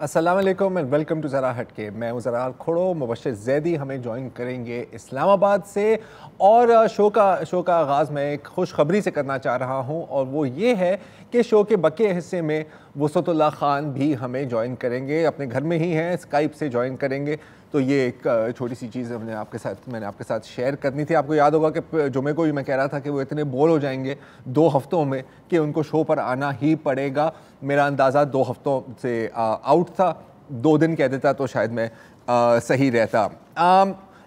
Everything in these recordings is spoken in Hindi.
अस्सलाम वालेकुम एंड वेलकम टू ज़रा हटके। मैं हूँ ज़रा खोड़ो। मुबश्शिर ज़ैदी हमें ज्वाइन करेंगे इस्लामाबाद से और शो का आगाज़ मैं एक खुशखबरी से करना चाह रहा हूँ और वो ये है कि शो के बके हिस्से में वुसअतुल्लाह खान भी हमें ज्वाइन करेंगे, अपने घर में ही हैं, स्काइप से ज्वाइन करेंगे। तो ये एक छोटी सी चीज़ मैंने आपके साथ शेयर करनी थी। आपको याद होगा कि जुमे को भी मैं कह रहा था कि वो इतने बोर हो जाएंगे 2 हफ्तों में कि उनको शो पर आना ही पड़ेगा। मेरा अंदाज़ा 2 हफ्तों से आउट था, 2 दिन कह देता तो शायद मैं सही रहता।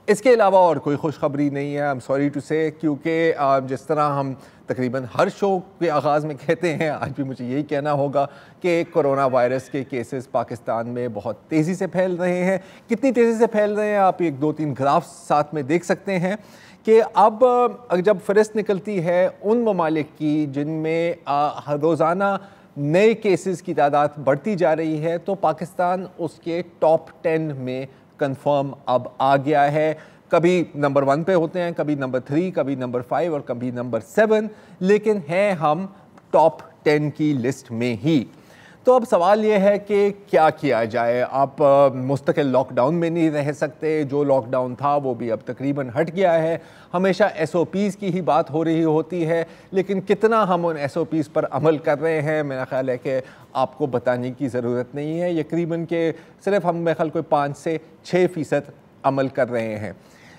इसके अलावा और कोई खुशखबरी नहीं है, आई एम सॉरी टू से, क्योंकि जिस तरह हम तकरीबन हर शो के आगाज़ में कहते हैं, आज भी मुझे यही कहना होगा कि कोरोना वायरस के केसेस पाकिस्तान में बहुत तेज़ी से फैल रहे हैं। कितनी तेज़ी से फैल रहे हैं आप 1-2-3 ग्राफ्स साथ में देख सकते हैं कि अब जब फ़हरिस्त निकलती है उन ममालिक की जिनमें रोज़ाना नए केसेस की तादाद बढ़ती जा रही है, तो पाकिस्तान उसके टॉप 10 में कंफर्म अब आ गया है। कभी नंबर 1 पे होते हैं, कभी नंबर 3, कभी नंबर 5 और कभी नंबर 7, लेकिन हैं हम टॉप 10 की लिस्ट में ही। तो अब सवाल ये है कि क्या किया जाए। आप मुस्तकिल लॉकडाउन में नहीं रह सकते, जो लॉकडाउन था वो भी अब तकरीबन हट गया है। हमेशा SOPs की ही बात हो रही होती है, लेकिन कितना हम उन SOPs पर अमल कर रहे हैं मेरा ख्याल है कि आपको बताने की ज़रूरत नहीं है। यकीनन के सिर्फ हम मेरे ख्याल कोई 5 से 6% अमल कर रहे हैं,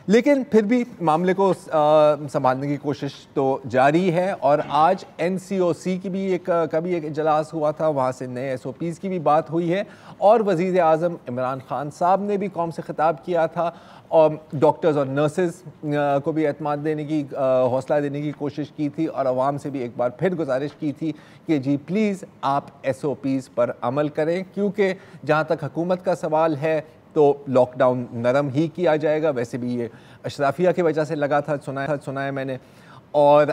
लेकिन फिर भी मामले को संभालने की कोशिश तो जारी है। और आज NCOC की भी एक इजलास हुआ था, वहाँ से नए SOPs की भी बात हुई है और वज़ीर आज़म इमरान खान साहब ने भी कौम से ख़िताब किया था और डॉक्टर्स और नर्सेज को भी एतमाद देने की, हौसला देने की कोशिश की थी और आवाम से भी एक बार फिर गुजारिश की थी कि जी प्लीज़ आप SOPs पर अमल करें, क्योंकि जहाँ तक हुकूमत का सवाल है तो लॉकडाउन नरम ही किया जाएगा। वैसे भी ये अशराफिया की वजह से लगा था, सुना है मैंने। और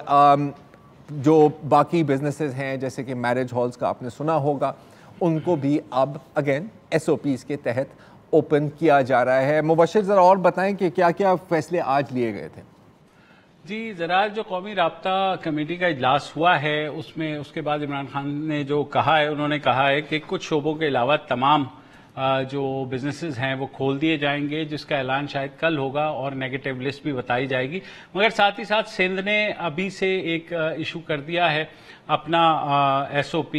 जो बाकी बिजनेसेस हैं जैसे कि मैरिज हॉल्स का आपने सुना होगा, उनको भी अब अगेन SOPs के तहत ओपन किया जा रहा है। मुबश्शिर ज़रा और बताएं कि क्या क्या फैसले आज लिए गए थे। जी ज़रा, जो कौमी राब्ता कमेटी का इजलास हुआ है उसमें उसके बाद इमरान खान ने जो कहा है, उन्होंने कहा है कि कुछ शोबों के अलावा तमाम जो बिजनेसेस हैं वो खोल दिए जाएंगे, जिसका ऐलान शायद कल होगा और नेगेटिव लिस्ट भी बताई जाएगी। मगर साथ ही साथ सिंध ने अभी से एक इशू कर दिया है अपना SOP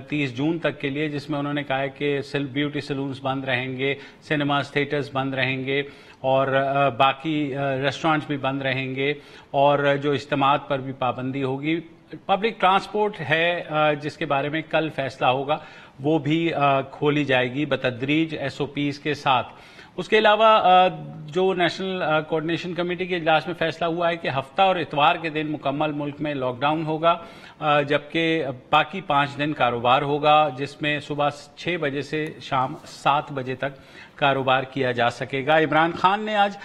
30 जून तक के लिए, जिसमें उन्होंने कहा है कि ब्यूटी सैलून्स बंद रहेंगे, सिनेमास थिएटर्स बंद रहेंगे और बाकी रेस्टोरेंट्स भी बंद रहेंगे और जो इज्तिमात पर भी पाबंदी होगी। पब्लिक ट्रांसपोर्ट है जिसके बारे में कल फैसला होगा, वो भी खोली जाएगी बतदरीज SOPs के साथ। उसके अलावा जो नेशनल कोऑर्डिनेशन कमेटी के इजलास में फैसला हुआ है कि हफ्ता और इतवार के दिन मुकम्मल मुल्क में लॉकडाउन होगा, जबकि बाकी 5 दिन कारोबार होगा, जिसमें सुबह 6 बजे से शाम 7 बजे तक कारोबार किया जा सकेगा। इमरान खान ने आज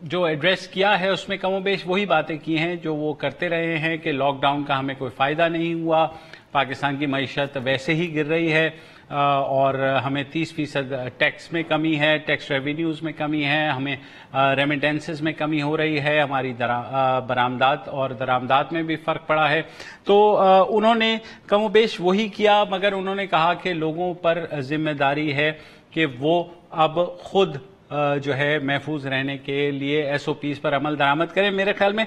जो एड्रेस किया है उसमें कमोबेश वही बातें की हैं जो वो करते रहे हैं कि लॉकडाउन का हमें कोई फ़ायदा नहीं हुआ, पाकिस्तान की मईशत वैसे ही गिर रही है और हमें 30% टैक्स में कमी है, टैक्स रेवेन्यूज़ में कमी है, हमें रेमिटेंसेस में कमी हो रही है, हमारी बरामदात और दरामदात में भी फ़र्क पड़ा है। तो उन्होंने कमोबेश वही किया, मगर उन्होंने कहा कि लोगों पर जिम्मेदारी है कि वो अब खुद जो है महफूज रहने के लिए SOPs पर अमल दरामद करें। मेरे ख्याल में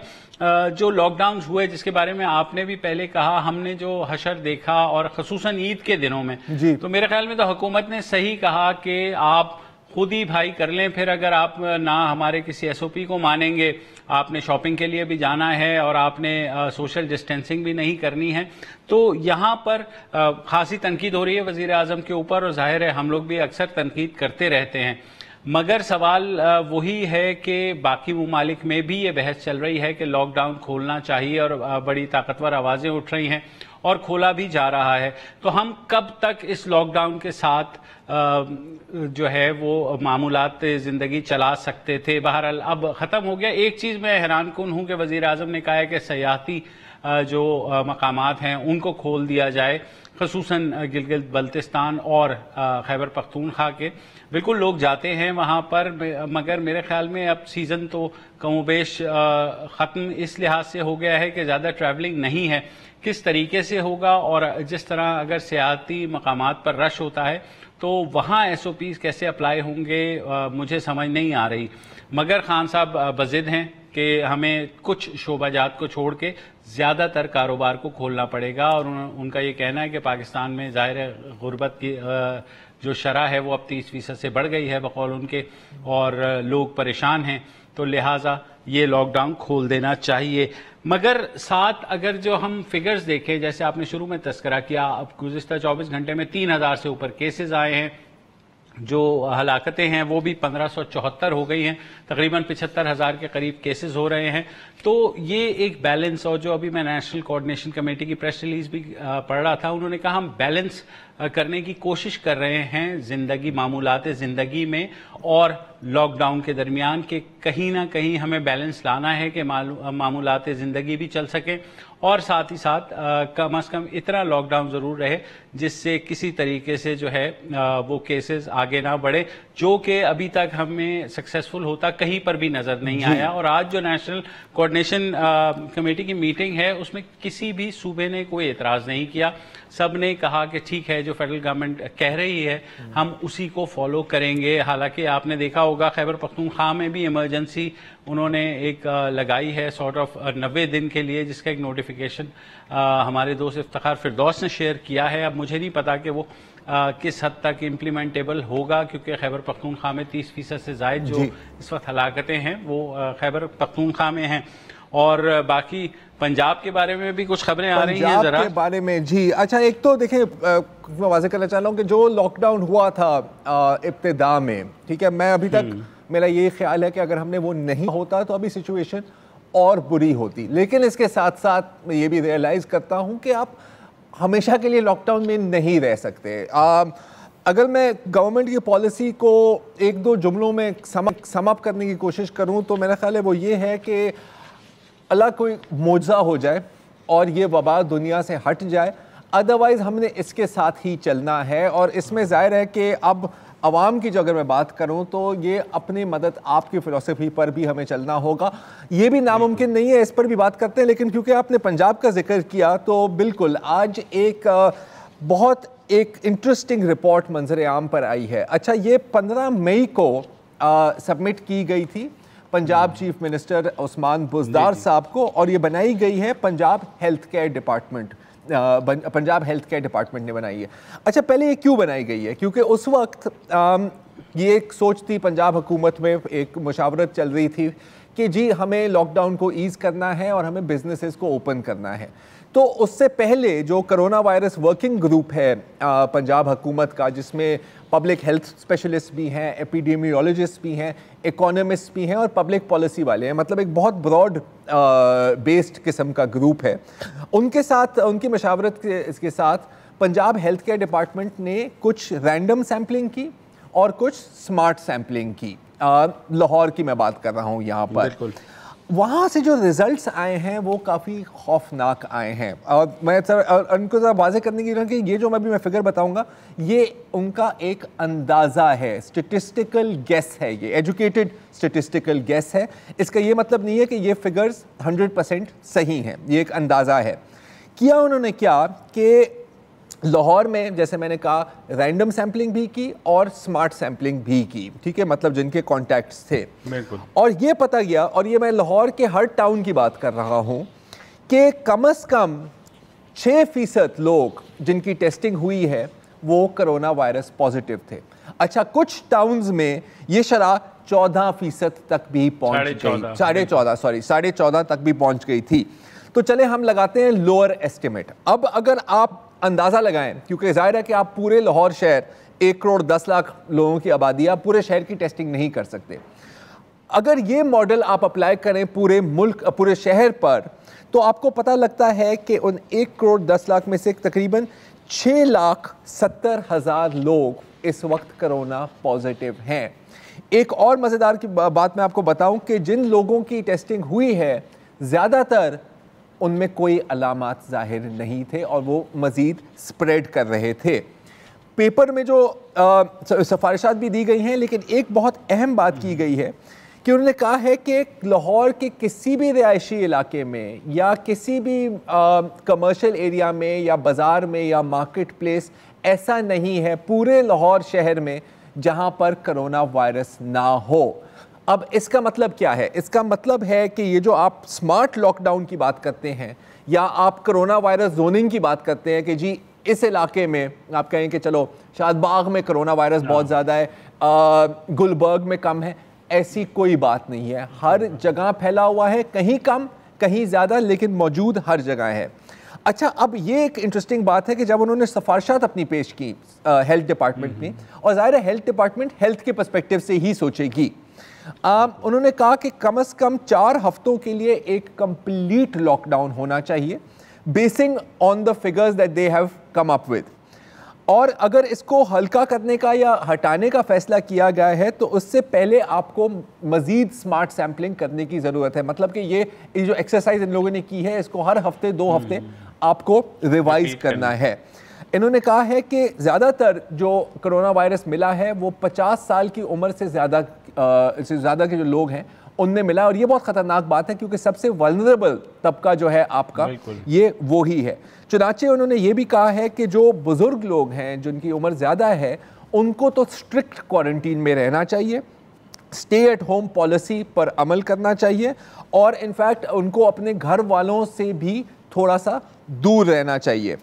जो लॉकडाउन हुए जिसके बारे में आपने भी पहले कहा, हमने जो हशर देखा और खसूसन ईद के दिनों में, तो मेरे ख्याल में तो हुकूमत ने सही कहा कि आप खुद ही भाई कर लें। फिर अगर आप ना हमारे किसी SOP को मानेंगे, आपने शॉपिंग के लिए भी जाना है और आपने सोशल डिस्टेंसिंग भी नहीं करनी है, तो यहाँ पर खासी तनकीद हो रही है वजीर आजम के ऊपर और जाहिर है हम लोग भी अक्सर तनकीद करते रहते हैं। मगर सवाल वही है कि बाकी ममालिक में भी ये बहस चल रही है कि लॉकडाउन खोलना चाहिए और बड़ी ताकतवर आवाज़ें उठ रही हैं और खोला भी जा रहा है। तो हम कब तक इस लॉकडाउन के साथ जो है वो मामूलात ज़िंदगी चला सकते थे। बहरहाल अब ख़त्म हो गया। एक चीज़ मैं हैरान कुन हूँ कि वज़ीर आज़म ने कहा है कि सयाहती जो मकामात हैं उनको खोल दिया जाए, खसूसन गिलगित बल्तिस्तान और खैबर पख्तूनख्वा के। बिल्कुल लोग जाते हैं वहाँ पर, मगर मेरे ख्याल में अब सीज़न तो कमोबेश ख़त्म इस लिहाज से हो गया है कि ज़्यादा ट्रैवलिंग नहीं है। किस तरीके से होगा और जिस तरह अगर सियाती मकामात पर रश होता है तो वहाँ SOPs कैसे अप्लाई होंगे मुझे समझ नहीं आ रही। मगर खान साहब बज़िद हैं कि हमें कुछ शोबाजात को छोड़ के ज़्यादातर कारोबार को खोलना पड़ेगा, और उनका ये कहना है कि पाकिस्तान में ज़ाहिर गुर्बत की जो शरह है वो अब 30% से बढ़ गई है बकौल उनके, और लोग परेशान हैं, तो लिहाजा ये लॉकडाउन खोल देना चाहिए। मगर साथ अगर जो हम फिगर्स देखें, जैसे आपने शुरू में तस्करा किया, अब गुज़िश्ता 24 घंटे में 3000 से ऊपर केसेस आए हैं, जो हलाकतें हैं वो भी 1574 हो गई हैं, तकरीबन 75,000 के करीब केसेस हो रहे हैं। तो ये एक बैलेंस, और जो अभी मैं नेशनल कोऑर्डिनेशन कमेटी की प्रेस रिलीज भी पढ़ रहा था, उन्होंने कहा हम बैलेंस करने की कोशिश कर रहे हैं जिंदगी, मामूलात जिंदगी में और लॉकडाउन के दरमियान, के कहीं ना कहीं हमें बैलेंस लाना है कि मामूलात जिंदगी भी चल सके और साथ ही साथ कम अज कम इतना लॉकडाउन जरूर रहे जिससे किसी तरीके से जो है वो केसेस आगे ना बढ़े, जो कि अभी तक हमें सक्सेसफुल होता कहीं पर भी नजर नहीं आया। और आज जो नेशनल कोऑर्डिनेशन कमेटी की मीटिंग है उसमें किसी भी सूबे ने कोई एतराज नहीं किया, सब ने कहा कि ठीक है जो फेडरल गवर्नमेंट कह रही है हम उसी को फॉलो करेंगे। हालांकि आपने देखा होगा खैबर पख्तूनख्वा में भी इमरजेंसी उन्होंने एक लगाई है सॉर्ट ऑफ 90 दिन के लिए, जिसका एक नोटिफिकेशन हमारे दोस्त इफ्तिखार फिरदौस ने शेयर किया है। अब मुझे नहीं पता कि वो किस हद तक इम्प्लीमेंटेबल होगा, क्योंकि खैबर पख्तूनख्वा में 30% से जायद जो इस वक्त हलाकतें हैं वो खैबर पख्तूनख्वा में हैं। और बाकी पंजाब के बारे में भी कुछ खबरें आ रही हैं जरा के बारे में। जी अच्छा, एक तो देखिए मैं वाज़ेह करना चाह रहा हूँ कि जो लॉकडाउन हुआ था इब्तिदा में, ठीक है, मैं अभी तक मेरा ये ख्याल है कि अगर हमने वो नहीं होता तो अभी सिचुएशन और बुरी होती। लेकिन इसके साथ साथ मैं ये भी रियलाइज़ करता हूँ कि आप हमेशा के लिए लॉकडाउन में नहीं रह सकते। अगर मैं गवर्नमेंट की पॉलिसी को एक दो जुमलों में सम अप करने की कोशिश करूँ तो मेरा ख्याल है वो ये है कि अल्लाह कोई मौजज़ा हो जाए और ये वबा दुनिया से हट जाए, अदरवाइज़ हमने इसके साथ ही चलना है। और इसमें ज़ाहिर है कि अब अवाम की जो अगर मैं बात करूं तो ये अपनी मदद आपकी फ़िलॉसफी पर भी हमें चलना होगा। ये भी नामुमकिन नहीं है, इस पर भी बात करते हैं। लेकिन क्योंकि आपने पंजाब का जिक्र किया तो बिल्कुल आज एक बहुत एक इंटरेस्टिंग रिपोर्ट मंजर आम पर आई है। अच्छा, ये 15 मई को सबमिट की गई थी पंजाब चीफ मिनिस्टर उस्मान बुज़दार साहब को, और ये बनाई गई है Punjab health care department, Punjab health care department ने बनाई है। अच्छा, पहले ये क्यों बनाई गई है? क्योंकि उस वक्त ये एक सोच थी पंजाब हुकूमत में, एक मुशावरत चल रही थी कि जी हमें लॉकडाउन को ईज़ करना है और हमें बिजनेसेस को ओपन करना है। तो उससे पहले जो कोरोना वायरस वर्किंग ग्रुप है पंजाब हुकूमत का, जिसमें पब्लिक हेल्थ स्पेशलिस्ट भी हैं, एपिडेमियोलॉजिस्ट भी हैं, इकोनॉमिस्ट भी हैं और पब्लिक पॉलिसी वाले हैं, मतलब एक बहुत ब्रॉड बेस्ड किस्म का ग्रुप है। उनके साथ, उनकी मशावरत के साथ पंजाब हेल्थ केयर डिपार्टमेंट ने कुछ रैंडम सैम्पलिंग की और कुछ स्मार्ट सैम्पलिंग की। लाहौर की मैं बात कर रहा हूँ यहाँ पर। बिल्कुल। वहाँ से जो रिजल्ट्स आए हैं वो काफ़ी खौफनाक आए हैं। और मैं उनको ज़रा वाज़ेह करने की कि ये जो मैं फिगर बताऊँगा ये उनका एक अंदाज़ा है, स्टेटिस्टिकल गेस है, ये एजुकेटेड स्टेटिस्टिकल गेस है। इसका ये मतलब नहीं है कि ये फिगर्स 100% सही हैं, ये एक अंदाज़ा है। किया उन्होंने क्या कि लाहौर में, जैसे मैंने कहा, रैंडम सैम्पलिंग भी की और स्मार्ट सैम्पलिंग भी की, ठीक है, मतलब जिनके कॉन्टैक्ट्स थे। बिल्कुल। और ये पता गया, और ये मैं लाहौर के हर टाउन की बात कर रहा हूँ, कि कम से कम 6% लोग जिनकी टेस्टिंग हुई है वो कोरोना वायरस पॉजिटिव थे। अच्छा, कुछ टाउन्स में ये शरह 14% तक भी पहुँच गई, 14.5 तक भी पहुँच गई थी। तो चले हम लगाते हैं लोअर एस्टिमेट। अब अगर आप अंदाज़ा लगाएं, क्योंकि जाहिर है कि आप पूरे लाहौर शहर 1 करोड़ 10 लाख लोगों की आबादी, आप पूरे शहर की टेस्टिंग नहीं कर सकते। अगर ये मॉडल आप अप्लाई करें पूरे मुल्क, पूरे शहर पर, तो आपको पता लगता है कि उन 1 करोड़ 10 लाख में से तकरीबन 6,70,000 लोग इस वक्त कोरोना पॉजिटिव हैं। एक और मज़ेदार की बात मैं आपको बताऊं कि जिन लोगों की टेस्टिंग हुई है, ज़्यादातर उनमें कोई अलामात ज़ाहिर नहीं थे और वो मज़ीद स्प्रेड कर रहे थे। पेपर में जो सिफारिशात भी दी गई हैं, लेकिन एक बहुत अहम बात की गई है कि उन्होंने कहा है कि लाहौर के किसी भी रिहायशी इलाके में या किसी भी कमर्शियल एरिया में या बाज़ार में या मार्केट प्लेस ऐसा नहीं है पूरे लाहौर शहर में जहां पर कोरोना वायरस ना हो। अब इसका मतलब क्या है? इसका मतलब है कि ये जो आप स्मार्ट लॉकडाउन की बात करते हैं या आप कोरोना वायरस जोनिंग की बात करते हैं कि जी इस इलाके में आप कहें कि चलो शादबाग में कोरोना वायरस बहुत ज़्यादा है, गुलबर्ग में कम है, ऐसी कोई बात नहीं है। हर जगह फैला हुआ है, कहीं कम कहीं ज़्यादा, लेकिन मौजूद हर जगह है। अच्छा, अब ये एक इंटरेस्टिंग बात है कि जब उन्होंने सिफारिशात अपनी पेश की हेल्थ डिपार्टमेंट में, और ज़ाहिर है हेल्थ डिपार्टमेंट हेल्थ के पर्सपेक्टिव से ही सोचेगी, उन्होंने कहा कि कम से कम 4 हफ्तों के लिए एक कंप्लीट लॉकडाउन होना चाहिए basin on the figures that they have come up with. और अगर इसको हल्का करने का या हटाने का फैसला किया गया है तो उससे पहले आपको मज़ीद स्मार्ट सैम्पलिंग करने की ज़रूरत है। मतलब कि ये जो एक्सरसाइज इन लोगों ने की है इसको हर हफ्ते 2 हफ्ते आपको रिवाइज करना है। इन्होंने कहा है कि ज़्यादातर जो कोरोना वायरस मिला है वो 50 साल की उम्र से ज़्यादा के जो लोग हैं उनमें मिला, और ये बहुत ख़तरनाक बात है क्योंकि सबसे वल्नरेबल तबका जो है आपका ये वो ही है। चुनाचे उन्होंने ये भी कहा है कि जो बुज़ुर्ग लोग हैं जिनकी उम्र ज़्यादा है उनको तो स्ट्रिक्ट क्वारंटीन में रहना चाहिए, स्टे एट होम पॉलिसी पर अमल करना चाहिए, और इनफैक्ट उनको अपने घर वालों से भी थोड़ा सा दूर रहना चाहिए।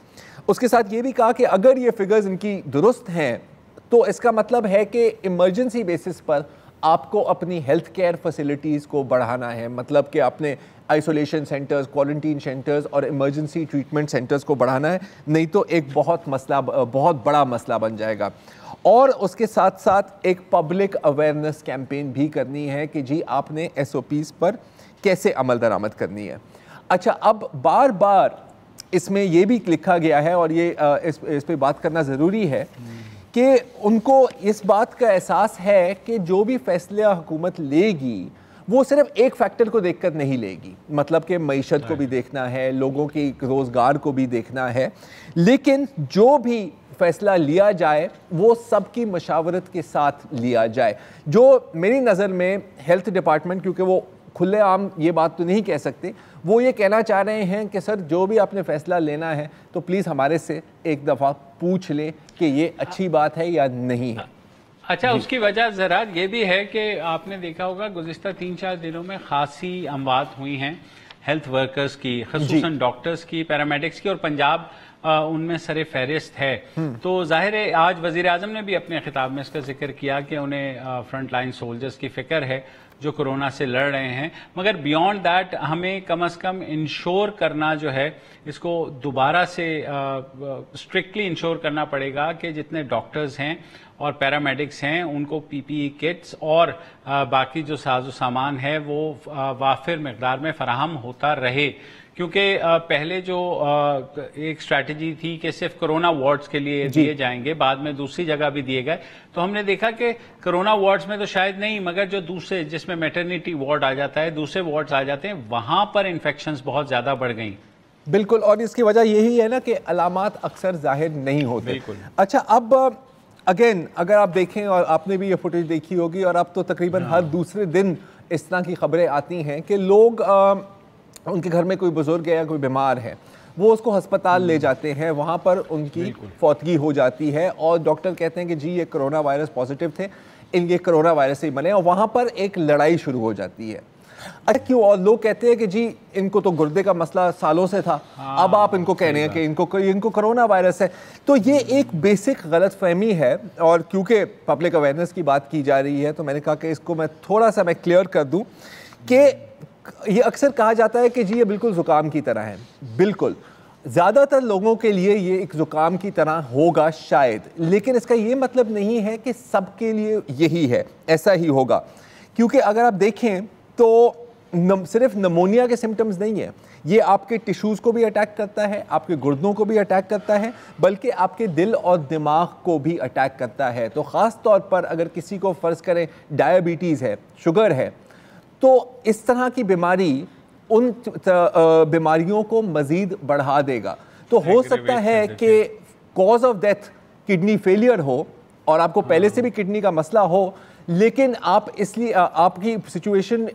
उसके साथ ये भी कहा कि अगर ये फिगर्स इनकी दुरुस्त हैं तो इसका मतलब है कि इमरजेंसी बेसिस पर आपको अपनी हेल्थ केयर फैसिलिटीज़ को बढ़ाना है। मतलब कि आपने आइसोलेशन सेंटर्स, क्वारंटीन सेंटर्स और इमरजेंसी ट्रीटमेंट सेंटर्स को बढ़ाना है, नहीं तो एक बहुत बड़ा मसला बन जाएगा। और उसके साथ साथ एक पब्लिक अवेयरनेस कैंपेन भी करनी है कि जी आपने SOPs पर कैसे अमल दरामद करनी है। अच्छा, अब बार बार इसमें यह भी लिखा गया है और ये इस पे बात करना ज़रूरी है कि उनको इस बात का एहसास है कि जो भी फैसले हुकूमत लेगी वो सिर्फ एक फैक्टर को देखकर नहीं लेगी, मतलब कि मईशत को भी देखना है, लोगों की रोज़गार को भी देखना है, लेकिन जो भी फैसला लिया जाए वो सबकी मशावरत के साथ लिया जाए। जो मेरी नज़र में हेल्थ डिपार्टमेंट, क्योंकि वो खुलेआम ये बात तो नहीं कह सकते, वो ये कहना चाह रहे हैं कि सर जो भी आपने फैसला लेना है तो प्लीज़ हमारे से एक दफ़ा पूछ लें कि ये अच्छी बात है या नहीं है। अच्छा, उसकी वजह ज़रा ये भी है कि आपने देखा होगा गुज़िस्ता 3-4 दिनों में खासी अमवात हुई हैं हेल्थ वर्कर्स की, ख़ुसूसन डॉक्टर्स की, पैरामेडिक्स की, और पंजाब उनमें सरे फहरिस्त है। तो जाहिर है आज वज़ीर आज़म ने भी अपने खिताब में इसका जिक्र किया कि उन्हें फ्रंट लाइन सोल्जर्स की फ़िक्र है जो कोरोना से लड़ रहे हैं, मगर बियॉन्ड दैट हमें कम से कम इंश्योर करना जो है इसको दोबारा से स्ट्रिक्टली इंश्योर करना पड़ेगा कि जितने डॉक्टर्स हैं और पैरामेडिक्स हैं उनको PPE किट्स और बाकी जो साजो सामान है वो वाफिर मकदार में फराहम होता रहे, क्योंकि पहले जो एक स्ट्रैटेजी थी कि सिर्फ कोरोना वार्ड्स के लिए दिए जाएंगे, बाद में दूसरी जगह भी दिए गए, तो हमने देखा कि कोरोना वार्ड्स में तो शायद नहीं, मगर जो दूसरे जिसमें मैटरनिटी वार्ड आ जाता है, दूसरे वार्ड्स आ जाते हैं, वहां पर इन्फेक्शंस बहुत ज्यादा बढ़ गई। बिल्कुल, और इसकी वजह यही है ना कि अलामात अक्सर जाहिर नहीं होते। बिल्कुल। अच्छा, अब अगेन अगर आप देखें, और आपने भी ये फुटेज देखी होगी, और अब तो तकरीबन हर दूसरे दिन इस तरह की खबरें आती हैं कि लोग उनके घर में कोई बुजुर्ग है या कोई बीमार है, वो उसको अस्पताल ले जाते हैं, वहाँ पर उनकी फौतगी हो जाती है और डॉक्टर कहते हैं कि जी ये कोरोना वायरस पॉजिटिव थे, इनके कोरोना वायरस से ही बने, और वहाँ पर एक लड़ाई शुरू हो जाती है। अच्छा, क्यों? और लोग कहते हैं कि जी इनको तो गुर्दे का मसला सालों से था, अब आप इनको कह रहे हैं कि इनको कोरोना वायरस है। तो ये एक बेसिक गलतफहमी है, और क्योंकि पब्लिक अवेयरनेस की बात की जा रही है तो मैंने कहा कि इसको मैं थोड़ा सा क्लियर कर दूं कि ये अक्सर कहा जाता है कि जी ये बिल्कुल ज़ुकाम की तरह है। बिल्कुल, ज़्यादातर लोगों के लिए ये एक ज़ुकाम की तरह होगा शायद, लेकिन इसका ये मतलब नहीं है कि सबके लिए यही है, ऐसा ही होगा। क्योंकि अगर आप देखें तो सिर्फ नमोनिया के सिम्टम्स नहीं है, ये आपके टिश्यूज़ को भी अटैक करता है, आपके गुर्दों को भी अटैक करता है, बल्कि आपके दिल और दिमाग को भी अटैक करता है। तो ख़ास तौर पर अगर किसी को फ़र्ज़ करें डायबिटीज़ है, शुगर है, तो इस तरह की बीमारी उन बीमारियों को मजीद बढ़ा देगा। तो हो सकता है कि cause of death kidney failure हो और आपको पहले से भी किडनी का मसला हो, लेकिन आप इसलिए आपकी सिचुएशन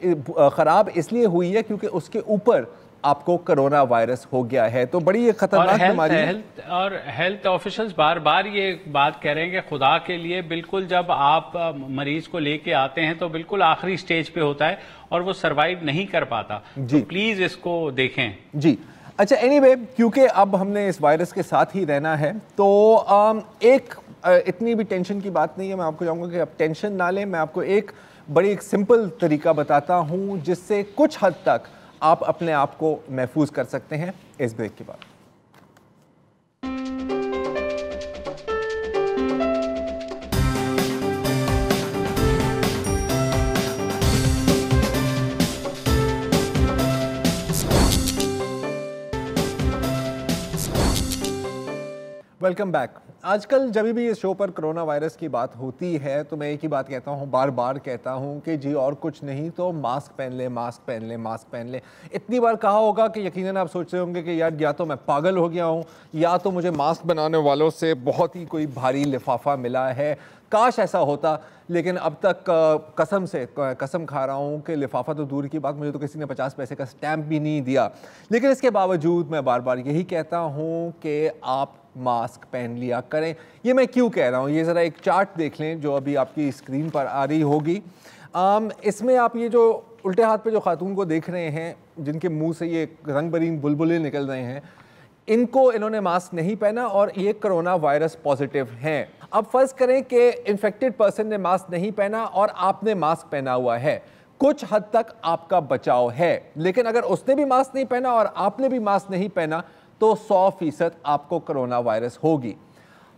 ख़राब इसलिए हुई है क्योंकि उसके ऊपर आपको कोरोना वायरस हो गया है। तो बड़ी खतरनाक बीमारी है। और हेल्थ ऑफिशियल्स बार बार ये बात कह रहे हैं कि खुदा के लिए बिल्कुल जब आप मरीज को लेके आते हैं तो बिल्कुल आखिरी स्टेज पे होता है और वो सरवाइव नहीं कर पाता। तो प्लीज इसको देखें जी। अच्छा, एनीवे, क्योंकि अब हमने इस वायरस के साथ ही रहना है तो एक इतनी भी टेंशन की बात नहीं है। मैं आपको चाहूँगा कि आप टेंशन ना लें। मैं आपको एक सिंपल तरीका बताता हूँ जिससे कुछ हद तक आप अपने आप को महफूज कर सकते हैं इस ब्रेक के बाद। Welcome back. आजकल जब भी इस शो पर कोरोना वायरस की बात होती है तो मैं एक ही बात कहता हूँ, बार बार कहता हूँ कि जी और कुछ नहीं तो मास्क पहन ले, मास्क पहन ले, मास्क पहन ले। इतनी बार कहा होगा कि यकीनन आप सोच रहे होंगे कि यार या तो मैं पागल हो गया हूँ या तो मुझे मास्क बनाने वालों से बहुत ही कोई भारी लिफाफा मिला है। काश ऐसा होता, लेकिन अब तक कसम खा रहा हूँ कि लिफाफा तो दूर की बात, मुझे तो किसी ने 50 पैसे का स्टैम्प भी नहीं दिया। लेकिन इसके बावजूद मैं बार बार यही कहता हूँ कि आप मास्क पहन लिया करें। ये मैं क्यों कह रहा हूँ, ये ज़रा एक चार्ट देख लें जो अभी आपकी स्क्रीन पर आ रही होगी। इसमें आप ये जो उल्टे हाथ पे जो खातून को देख रहे हैं जिनके मुंह से ये रंग बरीन बुलबुलें निकल रहे हैं, इन्होंने मास्क नहीं पहना और ये कोरोना वायरस पॉजिटिव हैं। अब फर्ज करें कि इन्फेक्टेड पर्सन ने मास्क नहीं पहना और आपने मास्क पहना हुआ है, कुछ हद तक आपका बचाव है। लेकिन अगर उसने भी मास्क नहीं पहना और आपने भी मास्क नहीं पहना तो 100% आपको कोरोना वायरस होगी।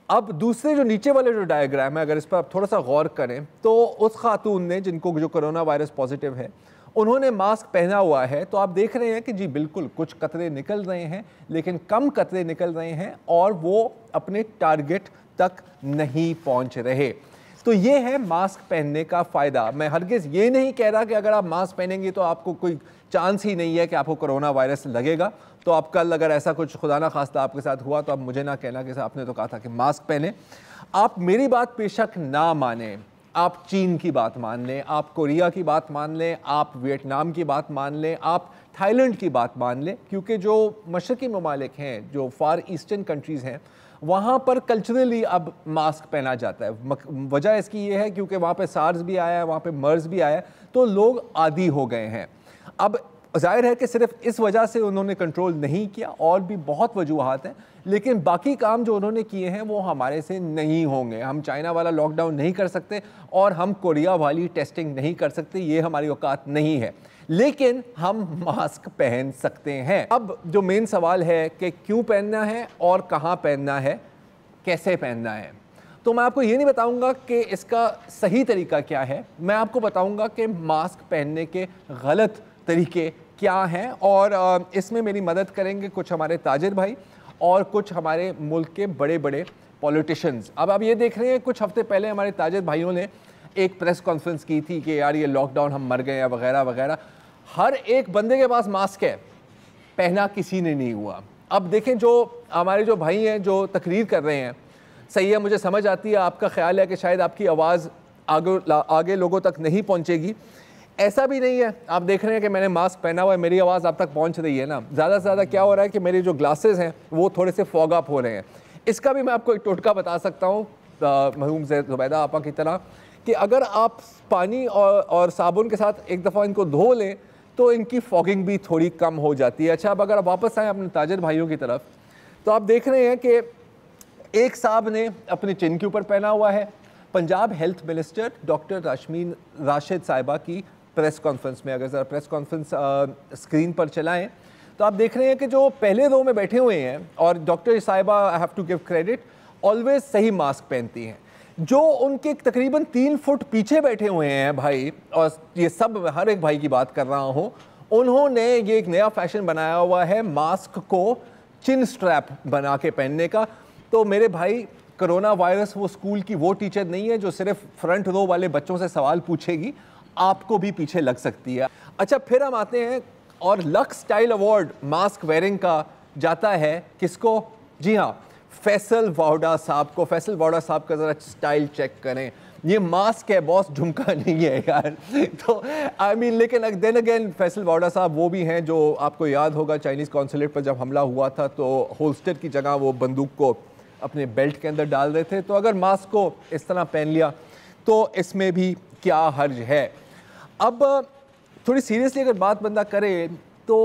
अब दूसरे जो नीचे वाले जो डायग्राम है, अगर इस पर आप थोड़ा सा गौर करें तो उस खातून ने जिनको जो कोरोना वायरस पॉजिटिव है उन्होंने मास्क पहना हुआ है, तो आप देख रहे हैं कि जी बिल्कुल कुछ कतरे निकल रहे हैं, लेकिन कम कतरे निकल रहे हैं और वो अपने टारगेट तक नहीं पहुंच रहे। तो ये है मास्क पहनने का फ़ायदा। मैं हरगिज़ ये नहीं कह रहा कि अगर आप मास्क पहनेंगे तो आपको कोई चांस ही नहीं है कि आपको कोरोना वायरस लगेगा। तो आप कल अगर ऐसा कुछ खुदा ना खास्ता आपके साथ हुआ तो आप मुझे ना कहना कि आपने तो कहा था कि मास्क पहने। आप मेरी बात बेशक ना माने, आप चीन की बात मान लें, आप कोरिया की बात मान लें, आप वियतनाम की बात मान लें, आप थाईलैंड की बात मान लें, क्योंकि जो मशरकी ममालिक हैं, जो फार ईस्टर्न कंट्रीज़ हैं, वहाँ पर कल्चरली अब मास्क पहना जाता है। वजह इसकी ये है क्योंकि वहाँ पे सार्स भी आया है, वहाँ पे मर्स भी आया है, तो लोग आदी हो गए हैं। अब जाहिर है कि सिर्फ इस वजह से उन्होंने कंट्रोल नहीं किया, और भी बहुत वजूहात हैं, लेकिन बाकी काम जो उन्होंने किए हैं वो हमारे से नहीं होंगे। हम चाइना वाला लॉकडाउन नहीं कर सकते और हम कोरिया वाली टेस्टिंग नहीं कर सकते, ये हमारी औकात नहीं है, लेकिन हम मास्क पहन सकते हैं। अब जो मेन सवाल है कि क्यों पहनना है और कहाँ पहनना है, कैसे पहनना है, तो मैं आपको ये नहीं बताऊंगा कि इसका सही तरीका क्या है, मैं आपको बताऊंगा कि मास्क पहनने के गलत तरीके क्या हैं। और इसमें मेरी मदद करेंगे कुछ हमारे ताजिर भाई और कुछ हमारे मुल्क के बड़े बड़े पॉलिटिशियंस। अब आप ये देख रहे हैं, कुछ हफ्ते पहले हमारे ताजिर भाइयों ने एक प्रेस कॉन्फ्रेंस की थी कि यार ये लॉकडाउन हम मर गए हैं वगैरह वगैरह। हर एक बंदे के पास मास्क है, पहना किसी ने नहीं हुआ। अब देखें, जो हमारे जो भाई हैं जो तकरीर कर रहे हैं, सही है, मुझे समझ आती है, आपका ख्याल है कि शायद आपकी आवाज़ आगे लोगों तक नहीं पहुँचेगी। ऐसा भी नहीं है। आप देख रहे हैं कि मैंने मास्क पहना हुआ है, मेरी आवाज़ आप तक पहुंच रही है ना। ज़्यादा से ज़्यादा क्या हो रहा है कि मेरे जो ग्लासेस हैं वो थोड़े से फॉग अप हो रहे हैं। इसका भी मैं आपको एक टोटका बता सकता हूँ मरहूम ज़ुबैदा आपा की तरह, कि अगर आप पानी और साबुन के साथ एक दफ़ा इनको धो लें तो इनकी फॉगिंग भी थोड़ी कम हो जाती है। अच्छा, अब अगर आप वापस आएँ अपने ताजिर भाइयों की तरफ, तो आप देख रहे हैं कि एक साहब ने अपने चिन के ऊपर पहना हुआ है। Punjab health minister doctor Rashid साहिबा की प्रेस कॉन्फ्रेंस में, अगर ज़रा प्रेस कॉन्फ्रेंस स्क्रीन पर चलाएं तो आप देख रहे हैं कि जो पहले रो में बैठे हुए हैं, और डॉक्टर साहिबा, I have to give credit, always सही मास्क पहनती हैं। जो उनके तकरीबन 3 फुट पीछे बैठे हुए हैं भाई, और ये सब हर एक भाई की बात कर रहा हूँ, उन्होंने ये एक नया फैशन बनाया हुआ है मास्क को चिन स्ट्रैप बना के पहनने का। तो मेरे भाई, कोरोना वायरस वो स्कूल की वो टीचर नहीं है जो सिर्फ फ्रंट रो वाले बच्चों से सवाल पूछेगी, आपको भी पीछे लग सकती है। अच्छा, फिर हम आते हैं और lux style award mask wearing का जाता है किसको? जी हाँ, फैसल वाउडा साहब को। फैसल वाउडा साहब का ज़रा स्टाइल चेक करें, ये मास्क है बॉस, झुमका नहीं है यार। तो आई मीन लेकिन देन अगेन फैसल वाउडा साहब वो भी हैं जो आपको याद होगा चाइनीज़ कॉन्सुलेट पर जब हमला हुआ था तो होल्स्टर की जगह वो बंदूक को अपने बेल्ट के अंदर डाल रहे थे। तो अगर मास्क को इस तरह पहन लिया तो इसमें भी क्या हर्ज है। अब थोड़ी सीरियसली अगर बात बंदा करे तो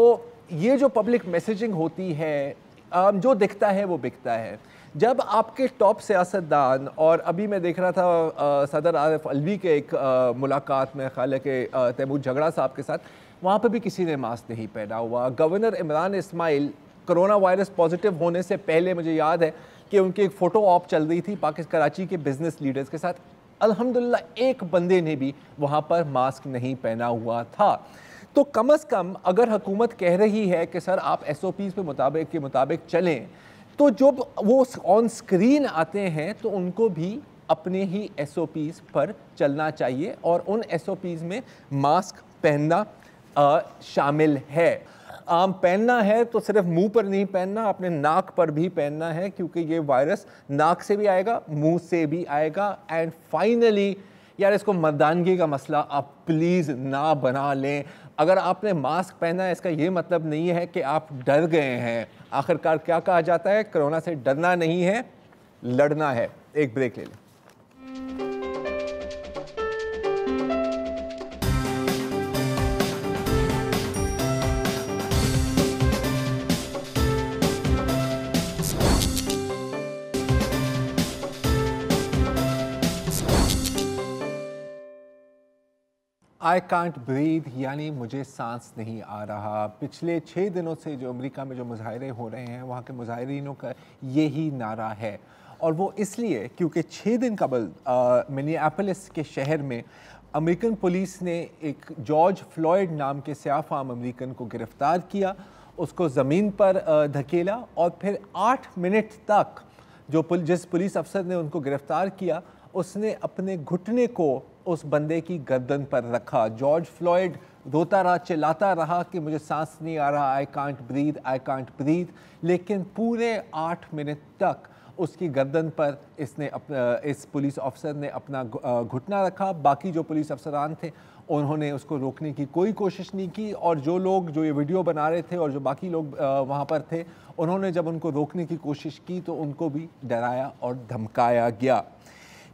ये जो पब्लिक मैसेजिंग होती है, जो दिखता है वो बिकता है। जब आपके टॉप सियासतदान, और अभी मैं देख रहा था सदर आरिफ अलवी के एक मुलाकात में ख्याल है कि तैमूर झगड़ा साहब के साथ, वहाँ पर भी किसी ने मास्क नहीं पहना हुआ। Governor Imran Ismail corona virus positive होने से पहले मुझे याद है कि उनकी एक फ़ोटो ऑप चल रही थी पाकिस्तान कराची के बिजनेस लीडर्स के साथ, अल्हम्दुलिल्लाह एक बंदे ने भी वहाँ पर मास्क नहीं पहना हुआ था। तो कम से कम अगर हुकूमत कह रही है कि सर आप SOPs के मुताबिक चलें, तो जब वो ऑन स्क्रीन आते हैं तो उनको भी अपने ही SOPs पर चलना चाहिए और उन SOPs में मास्क पहनना शामिल है। पहनना है तो सिर्फ मुंह पर नहीं पहनना, अपने नाक पर भी पहनना है, क्योंकि ये वायरस नाक से भी आएगा, मुंह से भी आएगा। एंड फाइनली यार, इसको मर्दानगी का मसला आप प्लीज़ ना बना लें। अगर आपने मास्क पहना है इसका ये मतलब नहीं है कि आप डर गए हैं। आखिरकार क्या कहा जाता है, कोरोना से डरना नहीं है, लड़ना है। एक ब्रेक ले लें। आई कांट ब्रीथ यानी मुझे सांस नहीं आ रहा। पिछले 6 दिनों से जो अमेरिका में जो मुजाहरे हो रहे हैं, वहाँ के मुजाहरीनों का यही नारा है। और वो इसलिए क्योंकि 6 दिन कबल मिनियापोलिस के शहर में अमेरिकन पुलिस ने एक जॉर्ज फ्लॉयड नाम के स्याह-फाम अमेरिकन को गिरफ़्तार किया, उसको ज़मीन पर धकेला और फिर 8 मिनट तक जिस पुलिस अफसर ने उनको गिरफ़्तार किया उसने अपने घुटने को उस बंदे की गर्दन पर रखा। जॉर्ज फ्लॉयड रोता रहा, चिल्लाता रहा कि मुझे सांस नहीं आ रहा, I can't breathe, I can't breathe. लेकिन पूरे 8 मिनट तक उसकी गर्दन पर इस पुलिस अफसर ने अपना घुटना रखा। बाकी जो पुलिस अफसरान थे उन्होंने उसको रोकने की कोई कोशिश नहीं की, और जो लोग जो ये वीडियो बना रहे थे और जो बाकी लोग वहाँ पर थे, उन्होंने जब उनको रोकने की कोशिश की तो उनको भी डराया और धमकाया गया।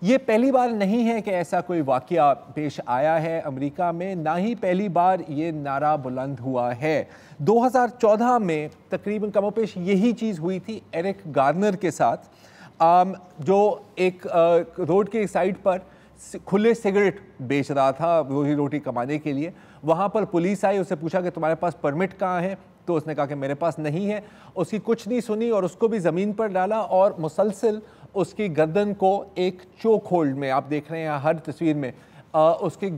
ये पहली बार नहीं है कि ऐसा कोई वाक़या पेश आया है अमेरिका में, ना ही पहली बार ये नारा बुलंद हुआ है। 2014 में तकरीबन कमोपेश यही चीज़ हुई थी एरिक गार्नर के साथ, जो एक रोड के साइड पर खुले सिगरेट बेच रहा था रोजी रोटी कमाने के लिए। वहाँ पर पुलिस आई, उससे पूछा कि तुम्हारे पास परमिट कहाँ है, तो उसने कहा कि मेरे पास नहीं है। उसकी कुछ नहीं सुनी और उसको भी ज़मीन पर डाला और मुसलसल उसकी गर्दन को एक चोक होल्ड में, आप देख रहे हैं हर तस्वीर में, उसके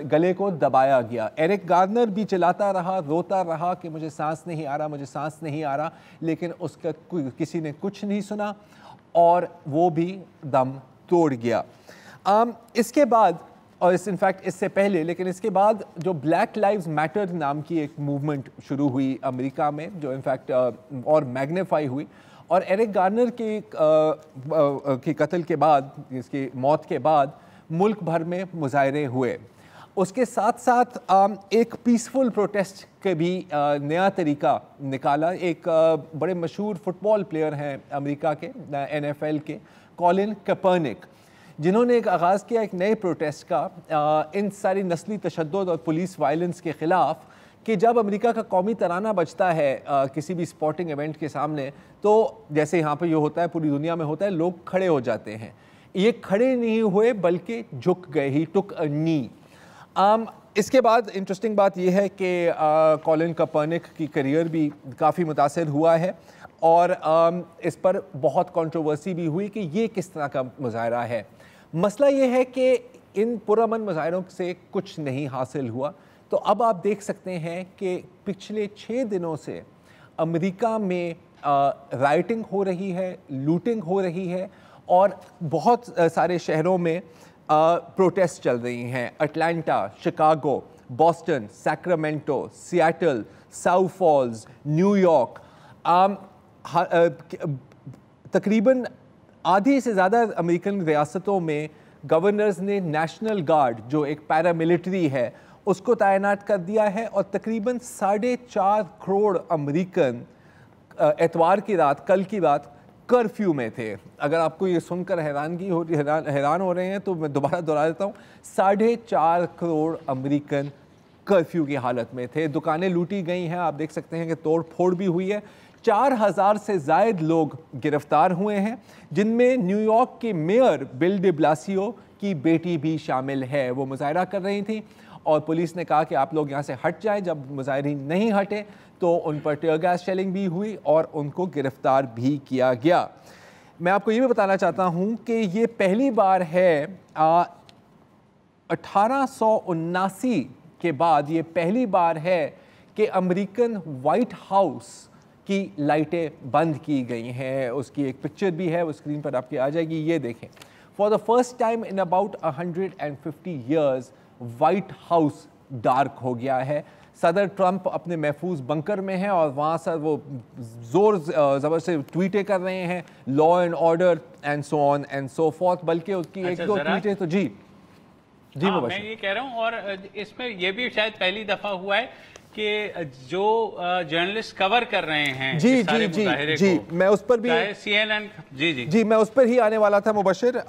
गले को दबाया गया। एरिक गार्नर भी चिल्लाता रहा, रोता रहा कि मुझे सांस नहीं आ रहा, मुझे सांस नहीं आ रहा, लेकिन उसका किसी ने कुछ नहीं सुना और वो भी दम तोड़ गया। इसके बाद, और इनफैक्ट इससे पहले, लेकिन इसके बाद जो ब्लैक लाइव्स मैटर नाम की एक मूवमेंट शुरू हुई अमेरिका में, जो इनफैक्ट और मैग्नीफाई हुई, और एरिक गार्नर की कत्ल के बाद, इसकी मौत के बाद मुल्क भर में मुजाहरे हुए। उसके साथ साथ एक पीसफुल प्रोटेस्ट के भी नया तरीका निकाला। एक बड़े मशहूर फुटबॉल प्लेयर हैं अमेरिका के, NFL के, कॉलिन कैपर्निक, जिन्होंने एक आगाज़ किया एक नए प्रोटेस्ट का इन सारी नस्ली तशद्दुद और पुलिस वायलेंस के ख़िलाफ़, कि जब अमेरिका का कौमी तराना बजता है किसी भी स्पोर्टिंग इवेंट के सामने, तो जैसे यहाँ पे ये होता है, पूरी दुनिया में होता है, लोग खड़े हो जाते हैं। ये खड़े नहीं हुए बल्कि झुक गए, ही टुक अ नी। इसके बाद इंटरेस्टिंग बात यह है कि कॉलिन कैपर्निक की करियर भी काफ़ी मुतासर हुआ है और इस पर बहुत कंट्रोवर्सी भी हुई कि ये किस तरह का मुजाहरा है। मसला ये है कि इन पुरअमन मुजाहरों से कुछ नहीं हासिल हुआ। तो अब आप देख सकते हैं कि पिछले 6 दिनों से अमेरिका में राइटिंग हो रही है, लूटिंग हो रही है और बहुत सारे शहरों में प्रोटेस्ट चल रही हैं। Atlanta, Chicago, Boston, Sacramento, Seattle, साउ फॉल्स, न्यूयॉर्क, तकरीबन आधी से ज़्यादा अमेरिकन रियासतों में गवर्नर्स ने नेशनल गार्ड, जो एक पैरामिलिट्री है, उसको तैनात कर दिया है। और तकरीबन 4.5 करोड़ अमेरिकन एतवार की रात, कल की रात, कर्फ्यू में थे। अगर आपको ये सुनकर हैरान हो रहे हैं तो मैं दोबारा दोहरा देता हूँ, 4.5 करोड़ अमेरिकन कर्फ्यू की हालत में थे। दुकानें लूटी गई हैं, आप देख सकते हैं कि तोड़ फोड़ भी हुई है। 4000 से ज़ायद लोग गिरफ्तार हुए हैं, जिनमें न्यूयॉर्क के मेयर बिल डे ब्लासियो की बेटी भी शामिल है। वो मुजाहरा कर रही थी और पुलिस ने कहा कि आप लोग यहाँ से हट जाएं। जब मुजाहिरीन नहीं हटे तो उन पर टीयर गैस शेलिंग भी हुई और उनको गिरफ्तार भी किया गया। मैं आपको ये भी बताना चाहता हूँ कि ये पहली बार है 1879 के बाद ये पहली बार है कि अमेरिकन वाइट हाउस की लाइटें बंद की गई हैं। उसकी एक पिक्चर भी है, वो स्क्रीन पर आपकी आ जाएगी, ये देखें। For the first time in about 150 years white house dark हो गया है। सदर ट्रंप अपने महफूज बंकर में हैं और वहाँ से वो ज़ोर ज़बर से ट्वीटें कर रहे हैं, law and order and so on and so fourth. बल्कि उसकी एक दो ट्वीटें तो जी मैं ये कह रहा हूँ। और इसमें ये भी शायद पहली दफ़ा हुआ है कि जो जर्नलिस्ट कवर कर रहे हैं जी, मैं उस पर भी CNN जी मैं उस पर ही आने वाला था मुबशिर।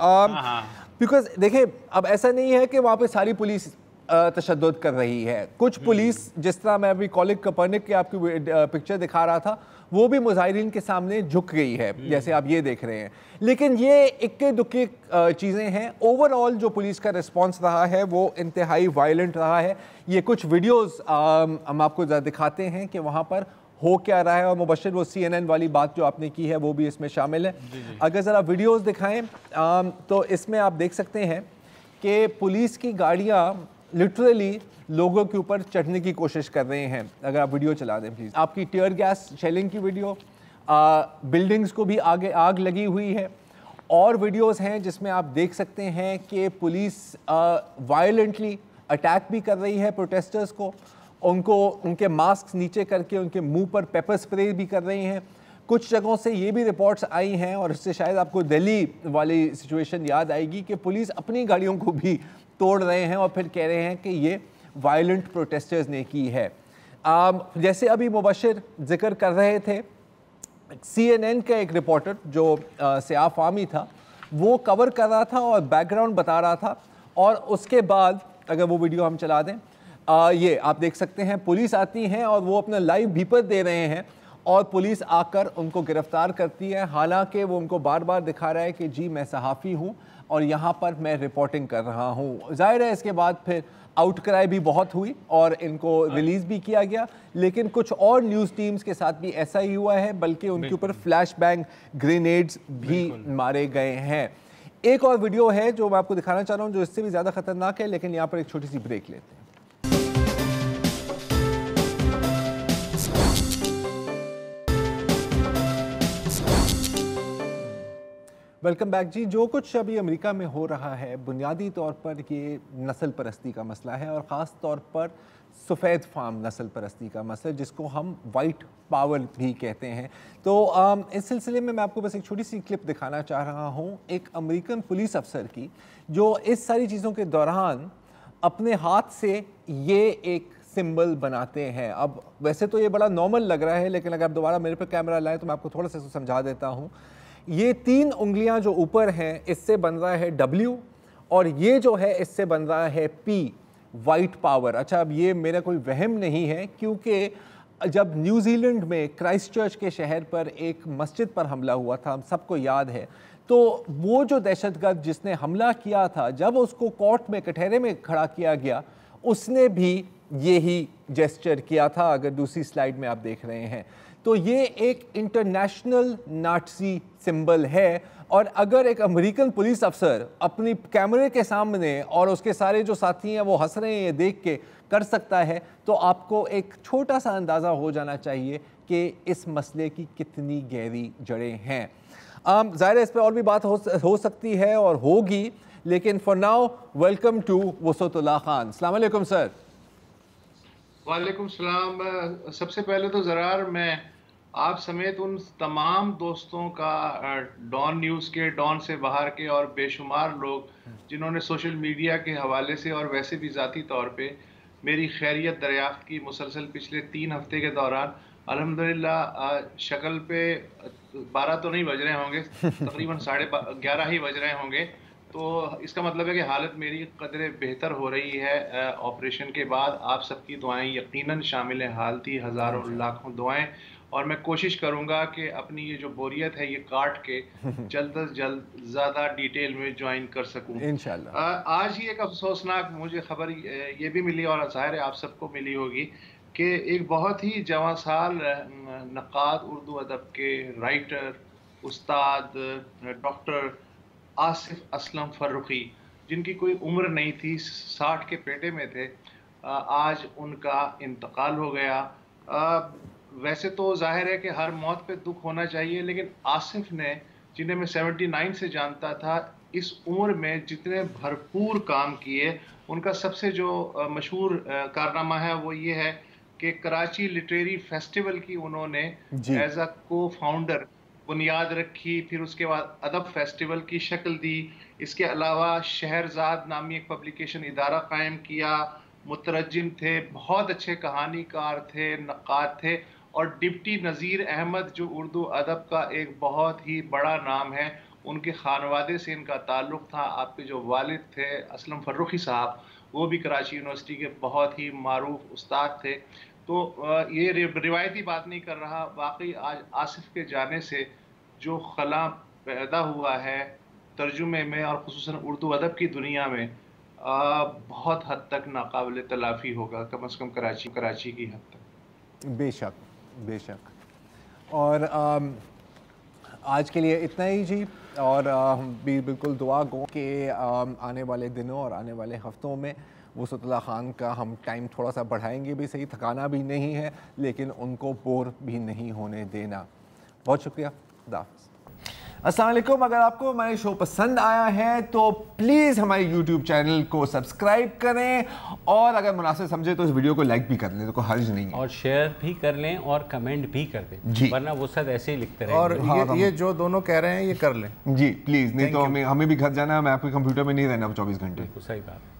बिकॉज देखिए, अब ऐसा नहीं है कि वहाँ पे सारी पुलिस तशद्दुद कर रही है। कुछ पुलिस, जिस तरह मैं अभी कॉलेज कपर्निक की आपकी पिक्चर दिखा रहा था, वो भी मुजाहिरीन के सामने झुक गई है, जैसे आप ये देख रहे हैं। लेकिन ये इक्के दुक्के चीज़ें हैं। ओवरऑल जो पुलिस का रिस्पांस रहा है वो इंतहाई वायलेंट रहा है। ये कुछ वीडियोस हम आपको दिखाते हैं कि वहाँ पर हो क्या रहा है। और मुबशिर, वो CNN वाली बात जो आपने की है वो भी इसमें शामिल है। अगर ज़रा वीडियोस दिखाएं तो इसमें आप देख सकते हैं कि पुलिस की गाड़ियाँ लिटरली लोगों के ऊपर चढ़ने की कोशिश कर रहे हैं। अगर आप वीडियो चला दें प्लीज़, आपकी टीयर गैस शेलिंग की वीडियो, बिल्डिंग्स को भी आगे आग लगी हुई है। और वीडियोस हैं जिसमें आप देख सकते हैं कि पुलिस वायलेंटली अटैक भी कर रही है प्रोटेस्टर्स को, उनके मास्क नीचे करके उनके मुंह पर पेपर स्प्रे भी कर रही हैं। कुछ जगहों से ये भी रिपोर्ट्स आई हैं, और इससे शायद आपको दिल्ली वाली सिचुएशन याद आएगी, कि पुलिस अपनी गाड़ियों को भी तोड़ रहे हैं और फिर कह रहे हैं कि ये वायलेंट प्रोटेस्टर्स ने की है। जैसे अभी मुबशिर जिक्र कर रहे थे, CNN का एक रिपोर्टर जो सियाफ आमी था, वो कवर कर रहा था और बैकग्राउंड बता रहा था। और उसके बाद अगर वो वीडियो हम चला दें, ये आप देख सकते हैं, पुलिस आती हैं और वो अपना लाइव बीपर दे रहे हैं और पुलिस आकर उनको गिरफ्तार करती है। हालांकि वो उनको बार बार दिखा रहा है कि जी मैं सहाफ़ी हूँ और यहाँ पर मैं रिपोर्टिंग कर रहा हूँ। जाहिर है इसके बाद फिर आउटक्राई भी बहुत हुई और इनको रिलीज़ भी किया गया। लेकिन कुछ और न्यूज़ टीम्स के साथ भी ऐसा ही हुआ है, बल्कि उनके ऊपर फ्लैश बैंग ग्रेनेड्स भी मारे गए हैं। एक और वीडियो है जो मैं आपको दिखाना चाह रहा हूँ, जो इससे भी ज़्यादा ख़तरनाक है, लेकिन यहाँ पर एक छोटी सी ब्रेक लेते हैं। वेलकम बैक जी। जो कुछ अभी अमेरिका में हो रहा है, बुनियादी तौर पर ये नस्ल परस्ती का मसला है, और ख़ास तौर पर सफ़ेद फार्म नस्ल परस्ती का मसला, जिसको हम वाइट पावर भी कहते हैं। तो इस सिलसिले में मैं आपको बस एक छोटी सी क्लिप दिखाना चाह रहा हूँ, एक अमेरिकन पुलिस अफसर की, जो इस सारी चीज़ों के दौरान अपने हाथ से ये एक सिंबल बनाते हैं। अब वैसे तो ये बड़ा नॉर्मल लग रहा है, लेकिन अगर आप दोबारा मेरे पर कैमरा लाएँ तो मैं आपको थोड़ा सा समझा देता हूँ। ये 3 उंगलियां जो ऊपर हैं, इससे बन रहा है W, और ये जो है इससे बन रहा है P, वाइट पावर। अच्छा, अब ये मेरा कोई वहम नहीं है, क्योंकि जब न्यूजीलैंड में क्राइस्ट चर्च के शहर पर एक मस्जिद पर हमला हुआ था, हम सबको याद है, तो वो जो दहशतगर्द जिसने हमला किया था, जब उसको कोर्ट में कटहरे में खड़ा किया गया, उसने भी यही जेस्चर किया था। अगर दूसरी स्लाइड में आप देख रहे हैं, तो ये एक इंटरनेशनल नाटसी सिंबल है। और अगर एक अमेरिकन पुलिस अफसर अपनी कैमरे के सामने और उसके सारे जो साथी हैं वो हंस रहे हैं, ये देख के कर सकता है, तो आपको एक छोटा सा अंदाज़ा हो जाना चाहिए कि इस मसले की कितनी गहरी जड़ें हैं। ज़ाहिर है इस पर और भी बात हो सकती है और होगी, लेकिन for now welcome to Wasatullah Khan. अस्सलाम वालेकुम सर। वालेकुम सलाम। सबसे पहले तो ज़रार मैं आप समेत उन तमाम दोस्तों का, डॉन न्यूज़ के, डॉन से बाहर के और बेशुमार लोग जिन्होंने सोशल मीडिया के हवाले से और वैसे भी ज़ाती तौर पे मेरी खैरियत दरियाफ्त की मुसलसल पिछले 3 हफ्ते के दौरान। अल्हम्दुलिल्लाह शक्ल पे 12 तो नहीं बज रहे होंगे, तकरीबन 11:30 ही बज रहे होंगे। तो इसका मतलब है कि हालत मेरी कदरे बेहतर हो रही है ऑपरेशन के बाद। आप सबकी दुआएं यकीनन शामिल हाल थी, हज़ारों लाखों दुआएं। और मैं कोशिश करूंगा कि अपनी ये जो बोरियत है ये काट के जल्द अज जल्द ज़्यादा डिटेल में ज्वाइन कर सकूं। इंशाल्लाह। आज ही एक अफसोसनाक मुझे खबर ये भी मिली, और ज़ाहिर है आप सबको मिली होगी, कि एक बहुत ही जवासाल नक़ाद उर्दू अदब के राइटर, उस्ताद, डॉक्टर आसिफ असलम फर्रुखी, जिनकी कोई उम्र नहीं थी, 60 के पेटे में थे, आज उनका इंतकाल हो गया। वैसे तो जाहिर है कि हर मौत पे दुख होना चाहिए, लेकिन आसिफ ने, जिन्हें मैं 79 से जानता था, इस उम्र में जितने भरपूर काम किए, उनका सबसे जो मशहूर कारनामा है वो ये है कि कराची लिटरेरी फेस्टिवल की उन्होंने एज अ को फाउंडर बुनियाद रखी, फिर उसके बाद अदब फेस्टिवल की शक्ल दी। इसके अलावा शहरजाद नामी एक पब्लिकेशन इदारा कायम किया, मुतरजिम थे, बहुत अच्छे कहानीकार थे, नक्काद थे। और डिप्टी नज़ीर अहमद, जो उर्दू अदब का एक बहुत ही बड़ा नाम है, उनके खानवादे से इनका ताल्लुक़ था। आपके जो वालिद थे असलम फर्रुखी साहब, वो भी कराची यूनिवर्सिटी के बहुत ही मारूफ उस्ताद थे। तो ये रिवायती बात नहीं कर रहा, वाकई आज आसिफ के जाने से जो खला पैदा हुआ है तर्जुमे में और ख़ुसूसन उर्दू अदब की दुनिया में, बहुत हद तक नाकाबिल तलाफ़ी होगा, कम अज़ कम कराची की हद तक। बेशक बेशक। और आज के लिए इतना ही जी। और हम भी बिल्कुल दुआ गो कि आने वाले दिनों और आने वाले हफ्तों में वसअतुल्लाह खान का हम टाइम थोड़ा सा बढ़ाएंगे भी सही, थकाना भी नहीं है लेकिन उनको बोर भी नहीं होने देना। बहुत शुक्रिया, खुदा हाफ़िज़। अस्सलाम वालेकुम। अगर आपको हमारे शो पसंद आया है तो प्लीज़ हमारे YouTube चैनल को सब्सक्राइब करें, और अगर मुनासिब समझे तो इस वीडियो को लाइक भी कर लें, तो कोई हर्ज नहीं है, और शेयर भी कर लें और कमेंट भी कर दें जी, वरना वो सब ऐसे ही लिखते रहेंगे। और ये जो दोनों कह रहे हैं ये कर लें जी प्लीज़, नहीं तो हमें भी घर जाना है, मैं आपके कंप्यूटर में नहीं रहना 24 घंटे। सही बात।